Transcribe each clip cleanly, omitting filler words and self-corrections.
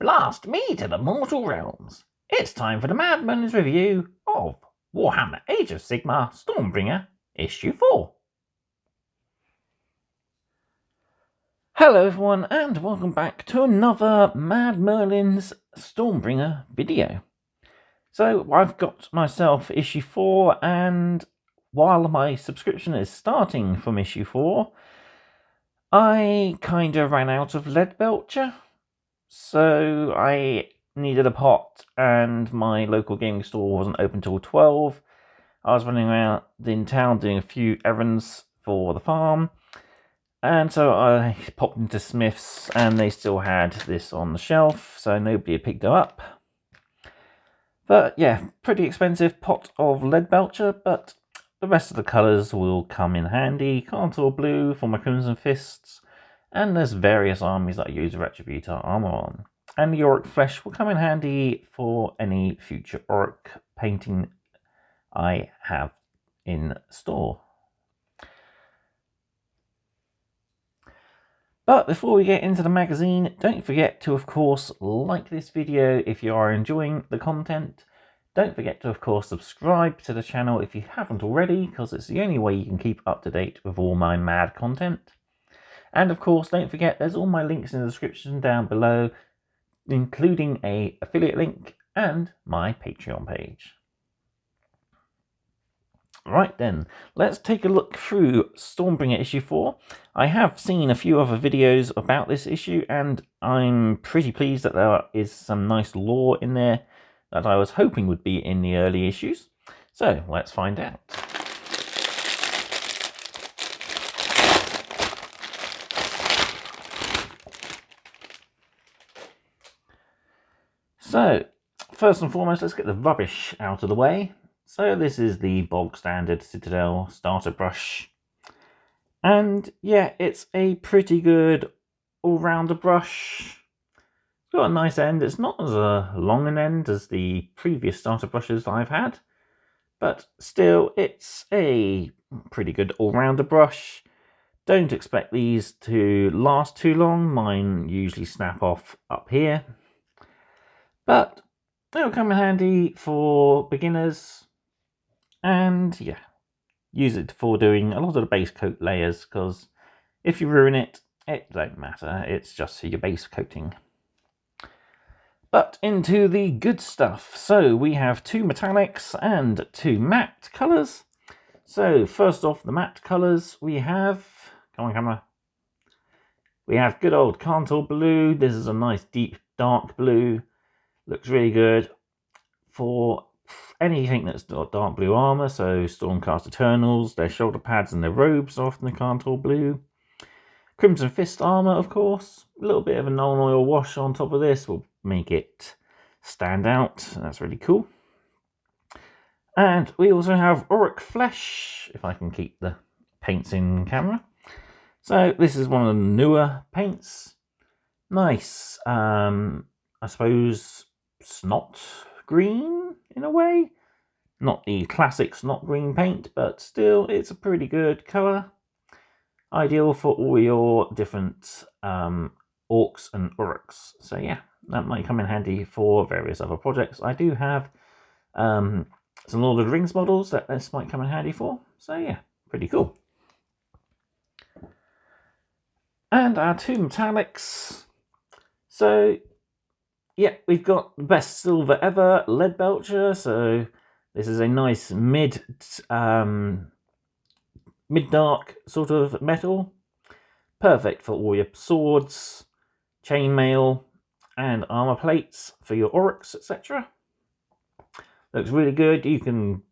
Blast me to the mortal realms. It's time for the Mad Merlins review of Warhammer Age of Sigmar Stormbringer Issue 4. Hello everyone and welcome back to another Mad Merlins Stormbringer video. So I've got myself issue 4, and while my subscription is starting from issue 4, I kind of ran out of Leadbelcher. So I needed a pot and my local gaming store wasn't open till 12. I was running around in town doing a few errands for the farm. And so I popped into Smith's and they still had this on the shelf, so nobody had picked it up. But yeah, pretty expensive pot of Leadbelcher, but the rest of the colours will come in handy. Contour blue for my Crimson Fists, and there's various armies that I use Retributor armor on. And the Auric Flesh will come in handy for any future Auric painting I have in store. But before we get into the magazine, don't forget to, of course, like this video if you are enjoying the content. Don't forget to, of course, subscribe to the channel if you haven't already, because it's the only way you can keep up to date with all my mad content. And of course, don't forget, there's all my links in the description down below, including an affiliate link and my Patreon page. Right then, let's take a look through Stormbringer issue 4. I have seen a few other videos about this issue, and I'm pretty pleased that there is some nice lore in there that I was hoping would be in the early issues. So, let's find out. So, first and foremost, let's get the rubbish out of the way. So this is the bog standard Citadel starter brush. And yeah, it's a pretty good all-rounder brush. It's got a nice end. It's not as long an end as the previous starter brushes I've had, but still, it's a pretty good all-rounder brush. Don't expect these to last too long. Mine usually snap off up here. But it'll come in handy for beginners, and yeah, use it for doing a lot of the base coat layers, because if you ruin it, it don't matter, it's just for your base coating. But into the good stuff. So we have 2 metallics and 2 matte colours. So first off, the matte colours, we have, come on camera, we have good old Contour blue. This is a nice deep dark blue. Looks really good for anything that's got dark blue armor, so Stormcast Eternals, their shoulder pads and their robes are often the Contour blue. Crimson Fist armor, of course. A little bit of a non-oil wash on top of this will make it stand out. That's really cool. And we also have Auric Flesh, if I can keep the paints in camera. So this is one of the newer paints. Nice, I suppose, snot green in a way. Not the classic snot green paint, but still it's a pretty good colour. Ideal for all your different orcs and Aurics. So yeah, that might come in handy for various other projects. I do have some Lord of the Rings models that this might come in handy for. So yeah, pretty cool. And our 2 metallics. So yeah, we've got the best silver ever, Leadbelcher. So this is a nice mid-dark sort of metal. Perfect for all your swords, chainmail, and armor plates for your Aurics, etc. Looks really good. You can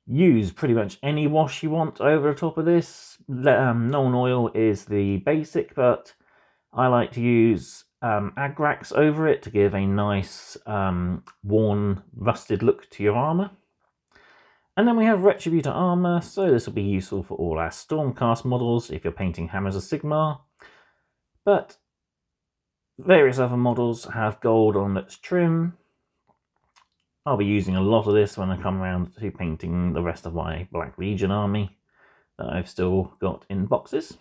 use pretty much any wash you want over the top of this. Non-oil is the basic, but I like to use Agrax over it to give a nice worn, rusted look to your armor. And then we have Retributor armor, so this will be useful for all our Stormcast models if you're painting Hammers of Sigmar. But various other models have gold on its trim. I'll be using a lot of this when I come around to painting the rest of my Black Legion army that I've still got in boxes.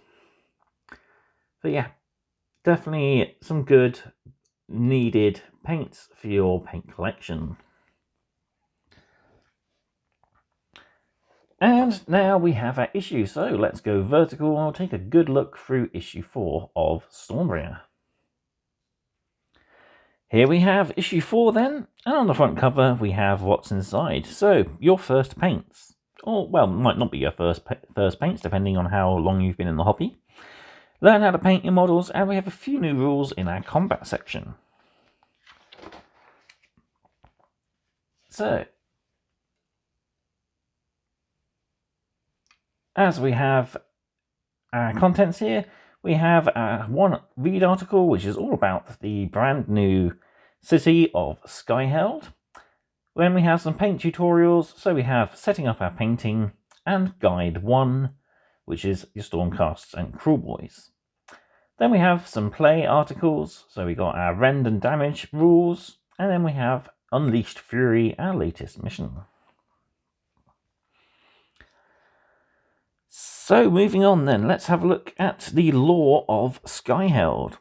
So yeah, definitely some good needed paints for your paint collection. And now we have our issue, so let's go vertical and we'll take a good look through issue 4 of Stormbringer. Here we have issue 4 then, and on the front cover we have what's inside. So, your first paints. Or, well, might not be your first paints, depending on how long you've been in the hobby. Learn how to paint your models, and we have a few new rules in our combat section. So, as we have our contents here, we have one read article, which is all about the brand new city of Skyheld. Then we have some paint tutorials, so we have setting up our painting and guide 1, which is your Stormcasts and Cruelboys. Then we have some play articles, so we got our rend and damage rules, and then we have Unleashed Fury, our latest mission. So moving on then, let's have a look at the lore of Skyheld.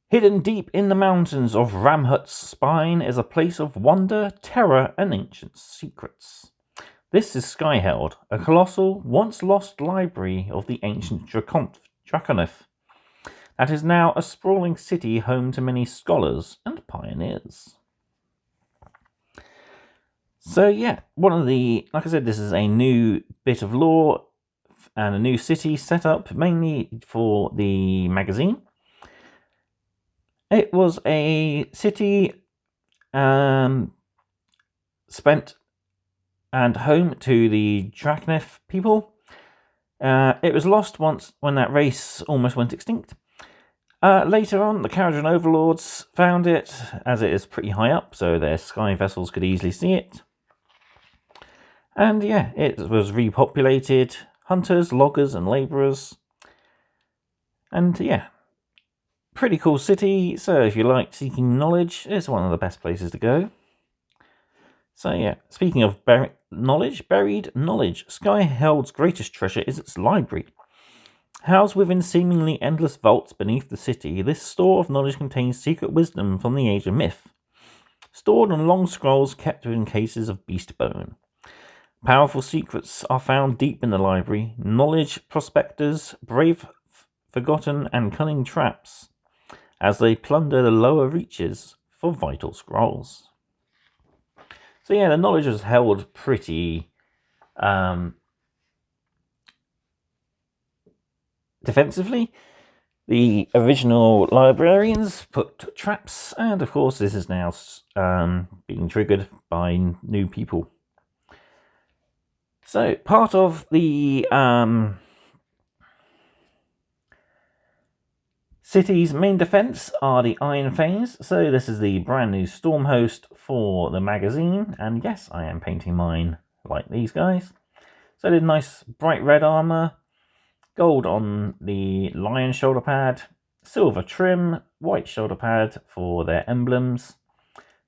Hidden deep in the mountains of Ramhut's spine is a place of wonder, terror, and ancient secrets. This is Skyheld, a colossal, once-lost library of the ancient Draconith that is now a sprawling city home to many scholars and pioneers. So yeah, like I said, this is a new bit of lore and a new city set up mainly for the magazine. It was a city spent and home to the Draconith people. It was lost once when that race almost went extinct. Later on, the Kharadron overlords found it, as it is pretty high up, so their sky vessels could easily see it. And yeah, it was repopulated. Hunters, loggers, and labourers. And yeah, pretty cool city, so if you like seeking knowledge, it's one of the best places to go. So yeah, speaking of buried knowledge, Skyheld's greatest treasure is its library. Housed within seemingly endless vaults beneath the city, this store of knowledge contains secret wisdom from the age of myth, stored on long scrolls kept within cases of beast bone. Powerful secrets are found deep in the library, knowledge prospectors, brave, forgotten, and cunning traps, as they plunder the lower reaches for vital scrolls. So yeah, the knowledge is held pretty defensively. The original librarians put traps, and of course this is now being triggered by new people. So, part of the city's main defense are the Iron Fanes. So, this is the brand new storm host for the magazine. And yes, I am painting mine like these guys. So, they did nice bright red armor, gold on the lion shoulder pad, silver trim, white shoulder pad for their emblems,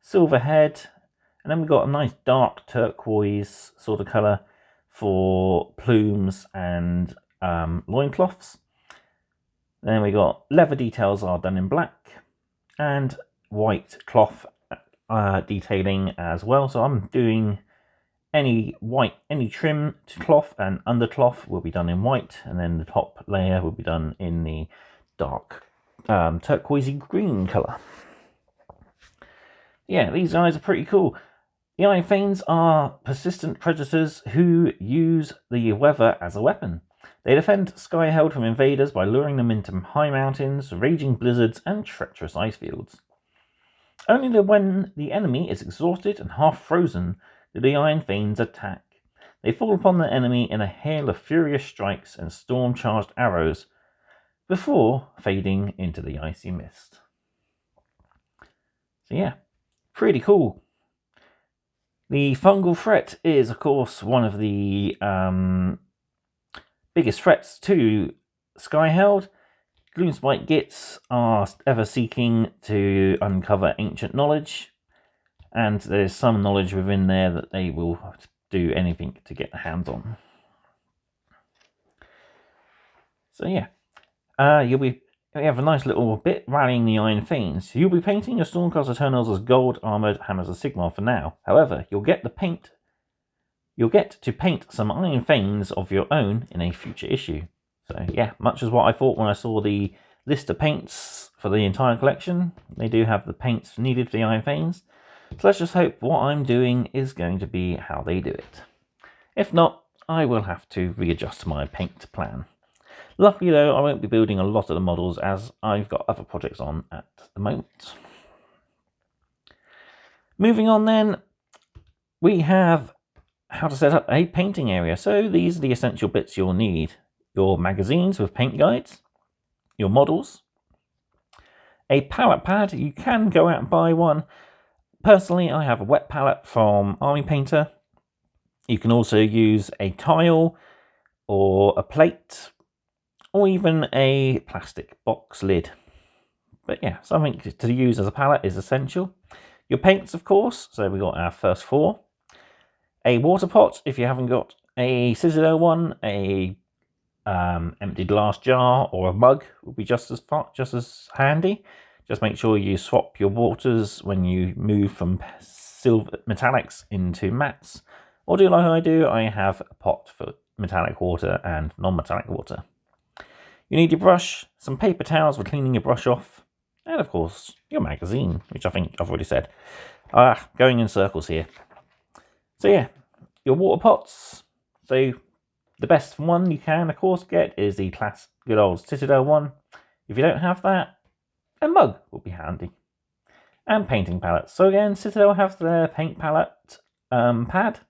silver head, and then we've got a nice dark turquoise sort of colour for plumes and loincloths. Then we got leather details are done in black and white cloth detailing as well. So I'm doing any trim to cloth and undercloth will be done in white, and then the top layer will be done in the dark turquoisey green colour. Yeah, these guys are pretty cool. The Iron Fanes are persistent predators who use the weather as a weapon. They defend Skyheld from invaders by luring them into high mountains, raging blizzards, and treacherous ice fields. Only when the enemy is exhausted and half frozen do the Iron Fanes attack. They fall upon the enemy in a hail of furious strikes and storm-charged arrows before fading into the icy mist. So yeah, pretty cool. The fungal threat is, of course, one of the biggest threats to Skyheld. Gloomspite Gits are ever seeking to uncover ancient knowledge, and there's some knowledge within there that they will do anything to get their hands on. So yeah, you'll be we have a nice little bit rallying the Iron Fiends. You'll be painting your Stormcast Eternals as gold armoured hammers of Sigmar for now. However, you'll get to paint some Iron Fiends of your own in a future issue. So yeah, much as what I thought when I saw the list of paints for the entire collection. They do have the paints needed for the Iron Fiends. So let's just hope what I'm doing is going to be how they do it. If not, I will have to readjust my paint plan. Luckily though, I won't be building a lot of the models as I've got other projects on at the moment. Moving on then, we have how to set up a painting area. So these are the essential bits you'll need. Your magazines with paint guides, your models, a palette pad. You can go out and buy one. Personally, I have a wet palette from Army Painter. You can also use a tile or a plate or even a plastic box lid. But yeah, something to use as a palette is essential. Your paints, of course. So we got our first four. A water pot, if you haven't got a Citadel one, a empty glass jar or a mug will be just as handy. Just make sure you swap your waters when you move from silver metallics into mattes. Or do like I do, I have a pot for metallic water and non-metallic water. You need your brush, some paper towels for cleaning your brush off, and of course your magazine, which I think I've already said. Going in circles here. So yeah, your water pots. So the best one you can, of course, get is the good old Citadel one. If you don't have that, a mug will be handy. And painting palettes. So again, Citadel have their paint palette pad,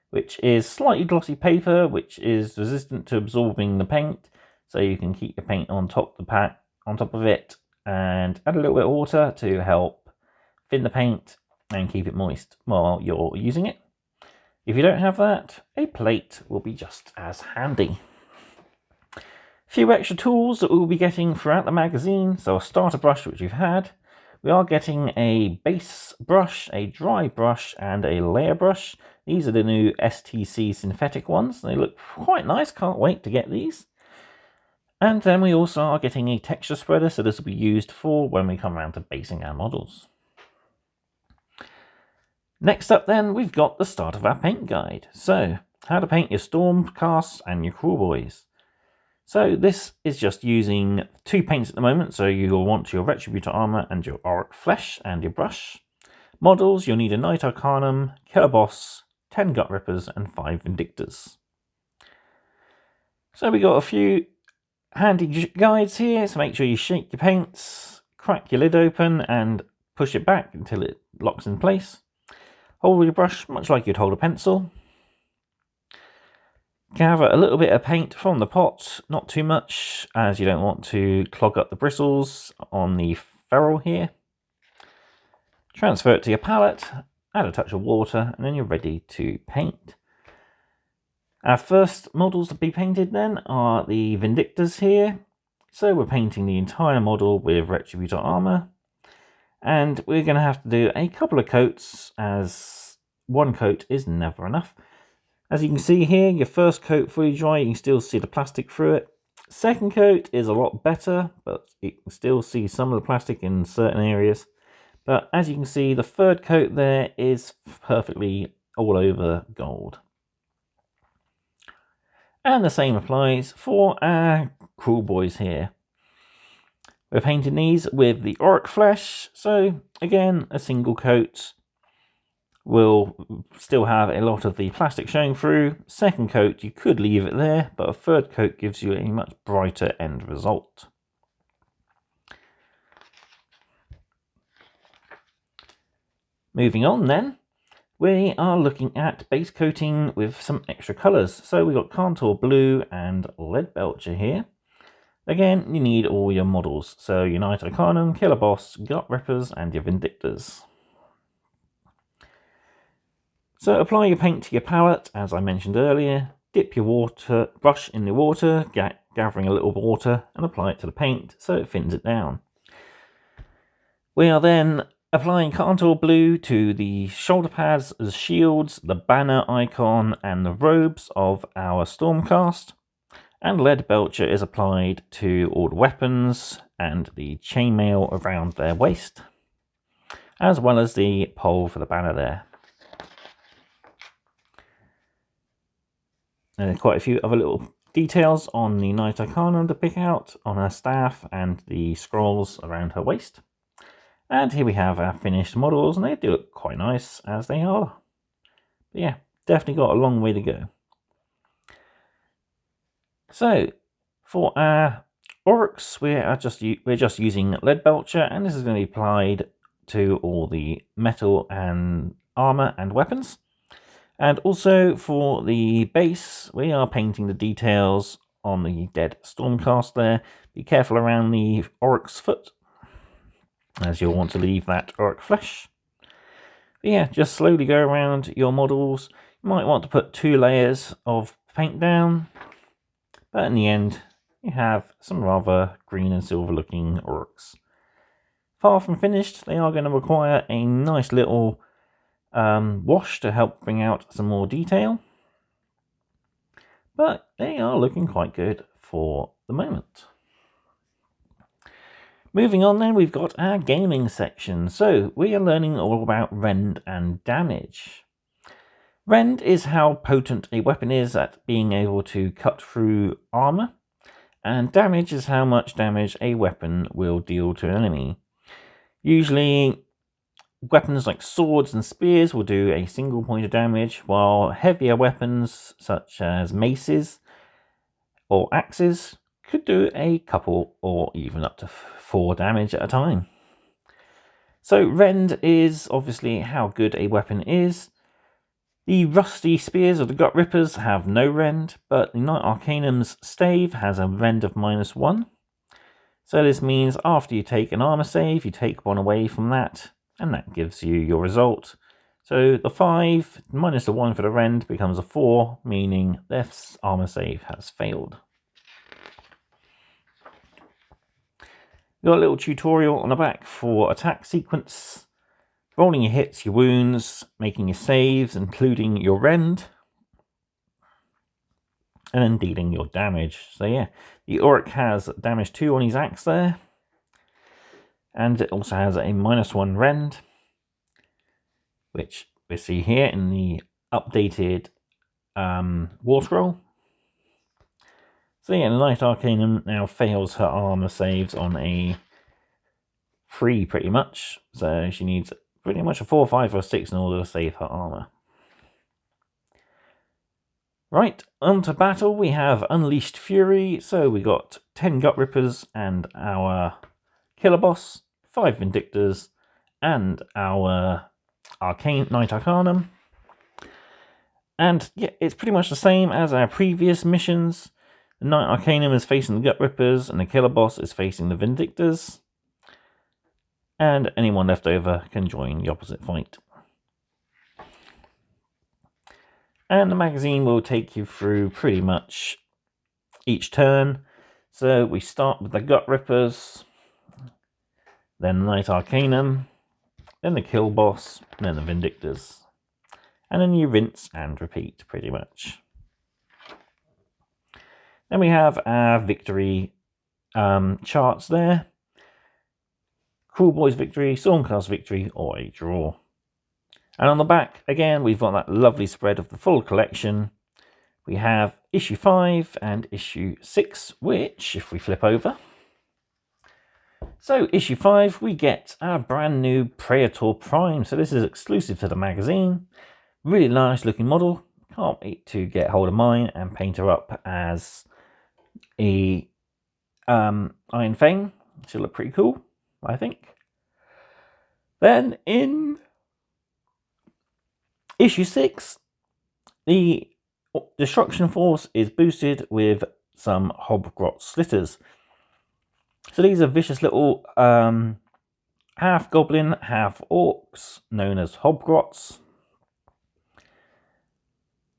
which is slightly glossy paper, which is resistant to absorbing the paint. So you can keep your paint on top of it, and add a little bit of water to help thin the paint and keep it moist while you're using it. If you don't have that, a plate will be just as handy. A few extra tools that we'll be getting throughout the magazine. So a starter brush, which you've had. We are getting a base brush, a dry brush, and a layer brush. These are the new STC synthetic ones. They look quite nice. Can't wait to get these. And then we also are getting a texture spreader, so this will be used for when we come around to basing our models. Next up then, we've got the start of our paint guide. So, how to paint your Stormcasts and your Crawlboys. So this is just using 2 paints at the moment, so you'll want your Retributor Armour and your Auric Flesh and your brush. Models, you'll need a Knight Arcanum, Killer Boss, 10 Gut Rippers and 5 Vindictors. So we got a few handy guides here, so make sure you shake your paints, crack your lid open and push it back until it locks in place. Hold your brush much like you'd hold a pencil. Gather a little bit of paint from the pot, not too much as you don't want to clog up the bristles on the ferrule here. Transfer it to your palette, add a touch of water, and then you're ready to paint. Our first models to be painted then are the Vindictors here. So we're painting the entire model with Retributor Armour. And we're going to have to do a couple of coats, as one coat is never enough. As you can see here, your first coat fully dry, you can still see the plastic through it. Second coat is a lot better, but you can still see some of the plastic in certain areas. But as you can see, the third coat there is perfectly all over gold. And the same applies for our Crawlboys here. We're painting these with the Auric Flesh, so again, a single coat will still have a lot of the plastic showing through. Second coat, you could leave it there, but a third coat gives you a much brighter end result. Moving on then, we are looking at base coating with some extra colours. So we've got Contour Blue and Leadbelcher here. Again, you need all your models. So your Knight Arcanum, Killer Boss, Gut Rippers and your Vindictors. So apply your paint to your palette, as I mentioned earlier. Dip your brush in the water, gathering a little water, and apply it to the paint so it thins it down. We are then applying Contour Blue to the shoulder pads, the shields, the banner icon, and the robes of our Stormcast. And Leadbelcher is applied to all the weapons and the chainmail around their waist, as well as the pole for the banner there. And there's quite a few other little details on the Knight Arcanum to pick out on her staff and the scrolls around her waist. And here we have our finished models, and they do look quite nice as they are. But yeah, definitely got a long way to go. So for our orcs, we're just using Leadbelcher, and this is going to be applied to all the metal and armor and weapons. And also for the base, we are painting the details on the dead Stormcast there. Be careful around the orc's foot, as you'll want to leave that orc flesh. But yeah, just slowly go around your models. You might want to put 2 layers of paint down, but in the end, you have some rather green and silver looking orcs. Far from finished, they are going to require a nice little wash to help bring out some more detail, but they are looking quite good for the moment. Moving on then, we've got our gaming section. So we are learning all about rend and damage. Rend is how potent a weapon is at being able to cut through armor, and damage is how much damage a weapon will deal to an enemy. Usually weapons like swords and spears will do a single point of damage, while heavier weapons such as maces or axes could do a couple or even up to 4 damage at a time. So rend is obviously how good a weapon is. The rusty spears or the gut rippers have no rend, but the Knight Arcanum's stave has a rend of -1. So this means after you take an armor save, you take 1 away from that, and that gives you your result. So the 5 minus the 1 for the rend becomes a 4, meaning their armor save has failed. We've got a little tutorial on the back for attack sequence, rolling your hits, your wounds, making your saves, including your rend, and then dealing your damage. So yeah, the orc has damage 2 on his axe there, and it also has a -1 rend, which we see here in the updated war scroll. So yeah, the Knight Arcanum now fails her armor saves on a 3 pretty much, so she needs pretty much a 4, 5 or 6 in order to save her armor. Right, on to battle. We have Unleashed Fury, so we got 10 Gut Rippers and our Killer Boss, 5 Vindictors, and our Knight Arcanum. And yeah, it's pretty much the same as our previous missions. The Knight Arcanum is facing the Gut Rippers, and the Killer Boss is facing the Vindictors. And anyone left over can join the opposite fight. And the magazine will take you through pretty much each turn. So we start with the Gut Rippers, then the Knight Arcanum, then the Kill Boss, and then the Vindictors. And then you rinse and repeat pretty much. Then we have our victory charts there. Cruel Boys victory, Stormcast victory, or a draw. And on the back, again, we've got that lovely spread of the full collection. We have issue 5 and issue 6, which, if we flip over. So, issue 5, we get our brand new Praetor Prime. So this is exclusive to the magazine. Really nice looking model. Can't wait to get hold of mine and paint her up as a Iron Fang. She'll look pretty cool, I think. Then in issue 6, the Destruction Force is boosted with some Hobgrot Slitters. So these are vicious little half goblin, half orcs, known as Hobgrots.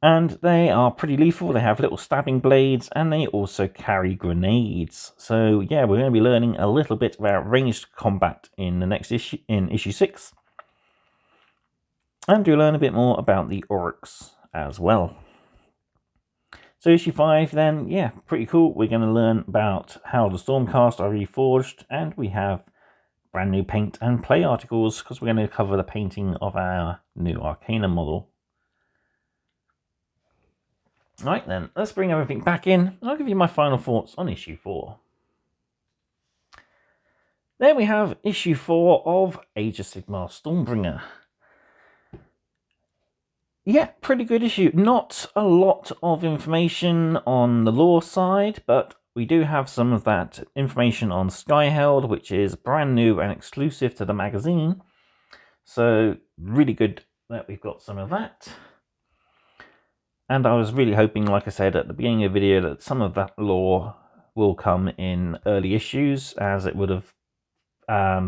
And they are pretty lethal. They have little stabbing blades, and they also carry grenades. So yeah, we're going to be learning a little bit about ranged combat in the next issue, in issue 6. And we'll learn a bit more about the orcs as well. So issue 5 then, yeah, pretty cool. We're going to learn about how the Stormcast are reforged, and we have brand new paint and play articles because we're going to cover the painting of our new Arcana model. Right then, let's bring everything back in, and I'll give you my final thoughts on issue 4. There we have issue 4 of Age of Sigmar Stormbringer. Yeah, pretty good issue. Not a lot of information on the lore side, but we do have some of that information on Skyheld, which is brand new and exclusive to the magazine. So really good that we've got some of that. And I was really hoping, like I said at the beginning of the video, that some of that lore will come in early issues, as it would have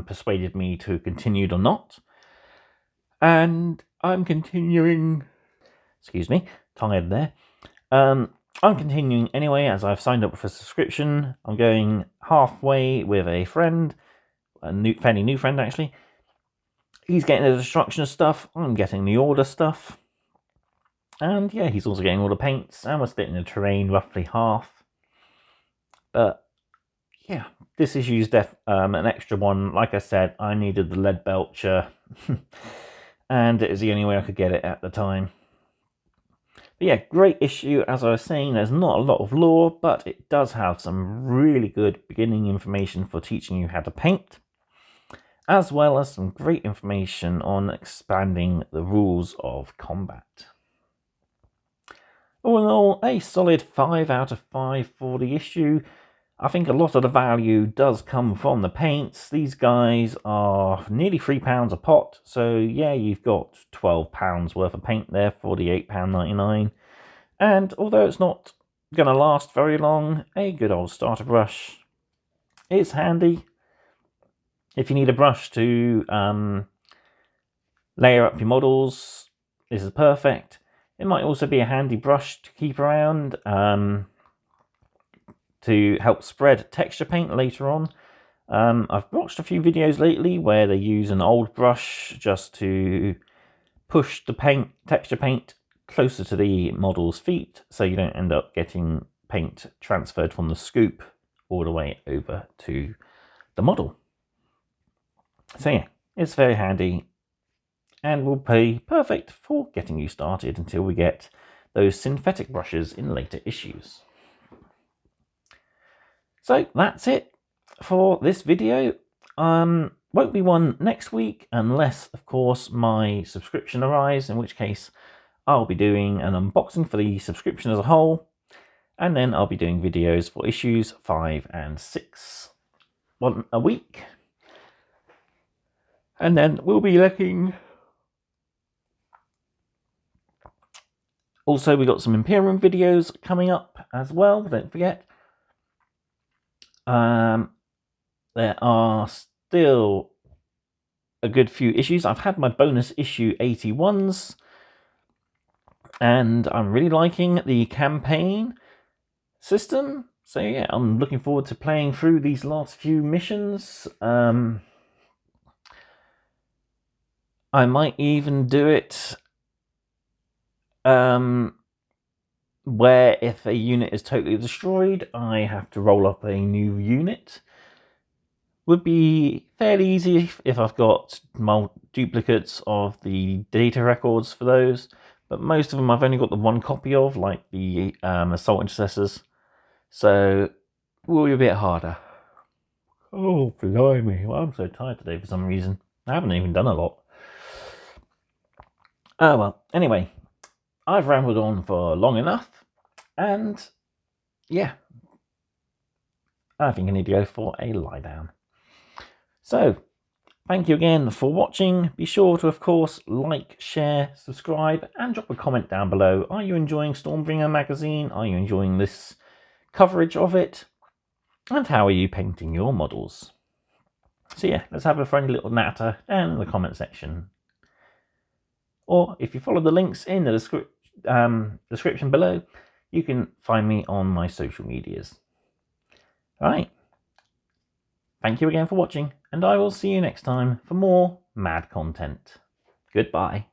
persuaded me to continue or not. And I'm continuing... Excuse me, tired there. I'm continuing anyway, as I've signed up for a subscription. I'm going halfway with a friend, fairly new friend actually. He's getting the destruction stuff, I'm getting the order stuff. And yeah, he's also getting all the paints, and we're splitting the terrain roughly half. But yeah, this issue's an extra one. Like I said, I needed the Leadbelcher, and it was the only way I could get it at the time. But yeah, great issue. As I was saying, there's not a lot of lore, but it does have some really good beginning information for teaching you how to paint, as well as some great information on expanding the rules of combat. All in all, a solid 5 out of 5 for the issue. I think a lot of the value does come from the paints. These guys are nearly £3 a pot, so yeah, you've got £12 worth of paint there for the £8.99. And although it's not going to last very long, a good old starter brush is handy. If you need a brush to layer up your models, this is perfect. It might also be a handy brush to keep around to help spread texture paint later on. I've watched a few videos lately where they use an old brush just to push the texture paint closer to the model's feet, so you don't end up getting paint transferred from the scoop all the way over to the model. So yeah, it's very handy and will be perfect for getting you started until we get those synthetic brushes in later issues. So that's it for this video. Won't be one next week unless, of course, my subscription arrives, in which case I'll be doing an unboxing for the subscription as a whole, and then I'll be doing videos for issues 5 and 6 one a week. And then we'll be looking... Also, we got some Imperium videos coming up as well, don't forget. There are still a good few issues. I've had my bonus issue 81s, and I'm really liking the campaign system. So yeah, I'm looking forward to playing through these last few missions. I might even do it where if a unit is totally destroyed, I have to roll up a new unit. Would be fairly easy if I've got duplicates of the data records for those, but most of them I've only got the one copy of, like the Assault Intercessors, so it will be a bit harder. Oh, blimey. Well, I'm so tired today for some reason. I haven't even done a lot. Oh well, anyway, I've rambled on for long enough, and yeah, I think I need to go for a lie down. So, thank you again for watching. Be sure to, of course, like, share, subscribe, and drop a comment down below. Are you enjoying Stormbringer magazine? Are you enjoying this coverage of it? And how are you painting your models? So yeah, let's have a friendly little natter down in the comment section. Or if you follow the links in the description below, you can find me on my social medias. Alright. Thank you again for watching, and I will see you next time for more mad content. Goodbye.